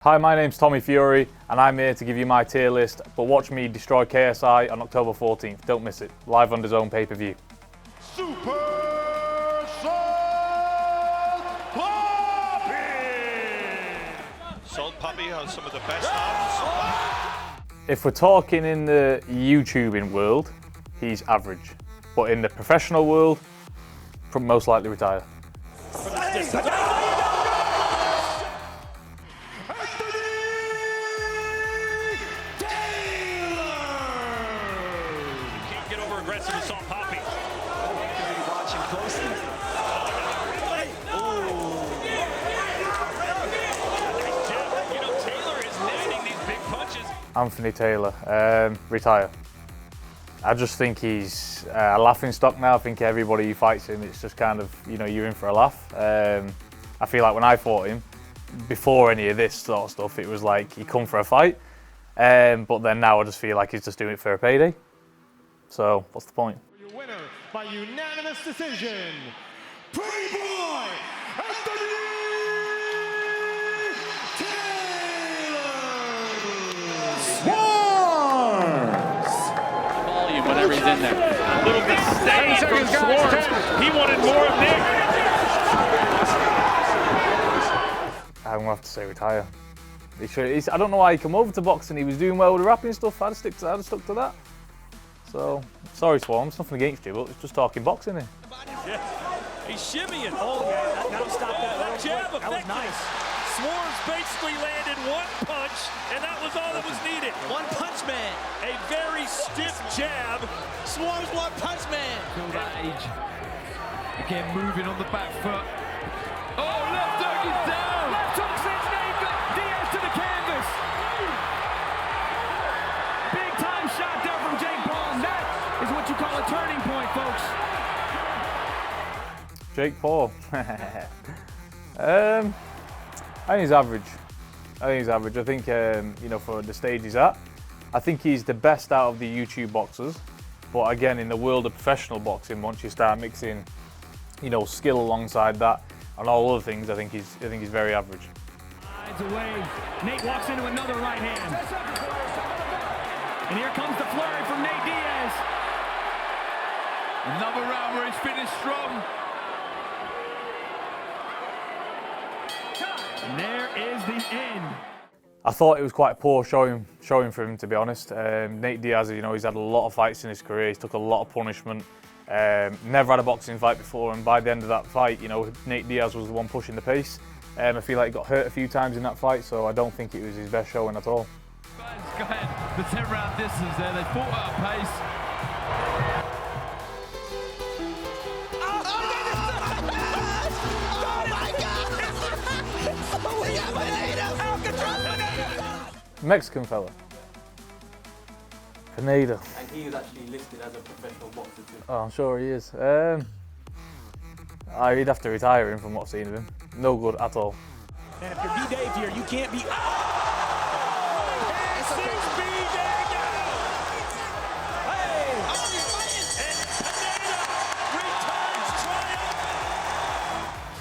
Hi, my name's Tommy Fury and I'm here to give you my tier list, but watch me destroy KSI on October 14th. Don't miss it. Live on DAZN PPV. Super Salt Puppy! Salt Puppy has some of the best arms. If we're talking in the YouTubing world, he's average. But in the professional world, most likely retire. Aggressive assault Poppy. Watching closely. You know, Taylor is landing these big punches. Anthony Taylor, retire. I just think he's a laughing stock now. I think everybody who fights him, it's just kind of, you know, you're in for a laugh. I feel like when I fought him, before any of this sort of stuff, it was like he come for a fight. But then now I just feel like he's just doing it for a payday. So, what's the point? Your winner by unanimous decision, Pretty Boy, Anthony Taylor! Swartz! Volume whenever he's in there. A little disdain from Swartz. He wanted more of Nick. I'm going to have to say retire. I don't know why he came over to boxing. He was doing well with the rapping stuff. I'd have stuck to that. So, sorry Swarms, nothing against you, but it's just talking boxing here. Yeah. He's shimmying. Oh, yeah, now stop that. That jab That was effective. nice. Swartz basically landed one punch, and that was all that was needed. One punch man. A very stiff jab. Swartz one punch man. Feel that age. Again, moving on the back foot. Oh, left hook is down. Left hook sends Diaz to the canvas. Big time shot there from Jake Paul. And that is what you call a turning point, folks. Jake Paul. I think he's average. I think, you know, for the stage he's at, I think he's the best out of the YouTube boxers. But again, in the world of professional boxing, once you start mixing, you know, skill alongside that and all other things, I think he's very average. Away. Nate walks into another right hand. And here comes the flurry from Nate Diaz. Another round where he's finished strong. And there is the end. I thought it was quite poor showing for him, to be honest. Nate Diaz, you know, he's had a lot of fights in his career. He's took a lot of punishment. Never had a boxing fight before, and by the end of that fight, you know, Nate Diaz was the one pushing the pace. I feel like he got hurt a few times in that fight, so I don't think it was his best showing at all. Go ahead. The 10-round distance there. They fought at a pace. Mexican fella. Pineda. And he is actually listed as a professional boxer too. Oh, I'm sure he is. He'd have to retire him from what I've seen of him. No good at all. And if you're B-Dave here, you can't be...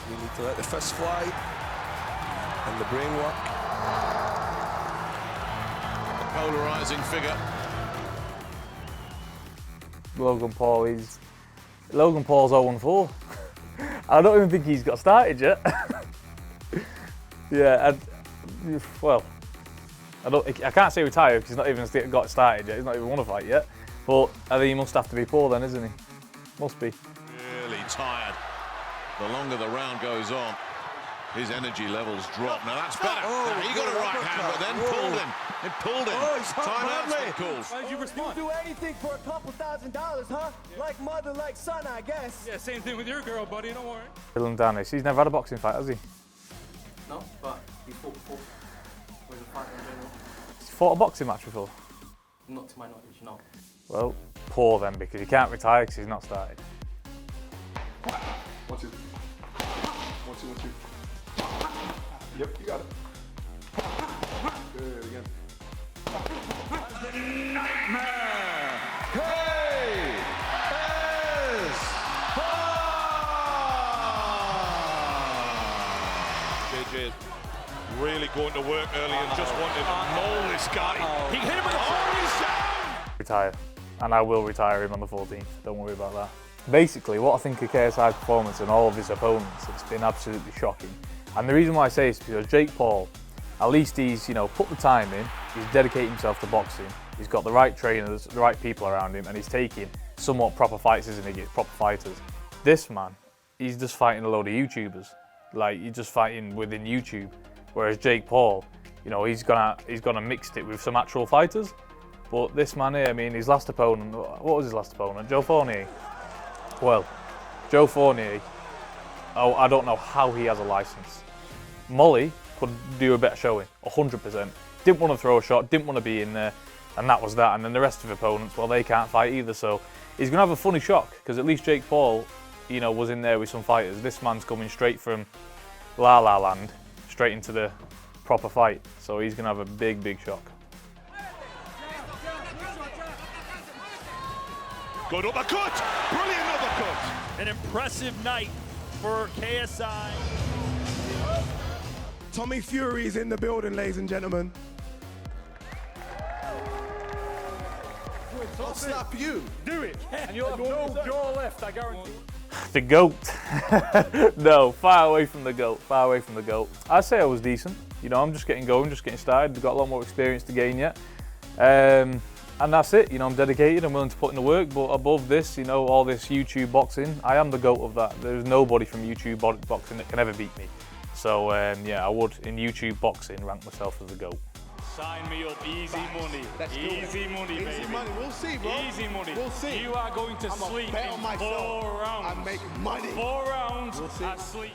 We need to let the fist fly and the brain work. A polarizing figure. Logan Paul's 0-4. I don't even think he's got started yet. Yeah, I can't say retire because he's not even got started yet. He's not even won a fight yet. But I think he must have to be poor then, isn't he? Must be. Really tired. The longer the round goes on, his energy levels drop. Now that's better. Oh, Now, he got a right hand, but then pulled him. It pulled him. Oh, he's hurt Timeout's badly. been called. Why did you respond? Do anything for a couple $1,000s, huh? Like mother, like son, I guess. Yeah, same thing with your girl, buddy. Don't worry. Dylan Danis. He's never had a boxing fight, has he? No, but he fought before. Was a fighter in general. He's fought a boxing match before? Not to my knowledge, no. Well, poor then, because he can't retire because he's not started. Watch it. Yep, you got it. Good again. Nightmare! KSI! JJ, really good. going to work early and just wanted to maul this guy. He hit him with a He's down! Retire. And I will retire him on the 14th. Don't worry about that. Basically, what I think of KSI's performance and all of his opponents, it's been absolutely shocking. And the reason why I say this is because Jake Paul, at least he's, put the time in, he's dedicated himself to boxing, he's got the right trainers, the right people around him, and he's taking somewhat proper fights, isn't he? Proper fighters. This man, he's just fighting a load of YouTubers. Like, he's just fighting within YouTube. Whereas Jake Paul, he's gonna mix it with some actual fighters. But this man here, I mean, his last opponent, what was his last opponent? Joe Fournier. Well, Joe Fournier, I don't know how he has a license. Molly could do a better showing, 100%. Didn't want to throw a shot, didn't want to be in there, and that was that. And then the rest of the opponents, well, they can't fight either. So he's gonna have a funny shock, because at least Jake Paul, was in there with some fighters. This man's coming straight from La La Land, straight into the proper fight. So he's gonna have a big, big shock. Good uppercut! Brilliant uppercut! An impressive night for KSI. Tommy Fury is in the building, ladies and gentlemen. I'll slap you. Do it. And you'll have no jaw left, I guarantee. The GOAT. No, far away from the GOAT, far away from the GOAT. I'd say I was decent. I'm just getting going, just getting started. I've got a lot more experience to gain yet. And that's it, I'm dedicated, I'm willing to put in the work, but above this, all this YouTube boxing, I am the GOAT of that. There's nobody from YouTube boxing that can ever beat me. So yeah, I would, in YouTube boxing, rank myself as the GOAT. Sign me up, easy money. Easy money, baby. Easy money, we'll see, bro. Easy money. We'll see. You are going to sleep bet on in myself. 4 rounds. I make money. 4 rounds We'll see. at sleep.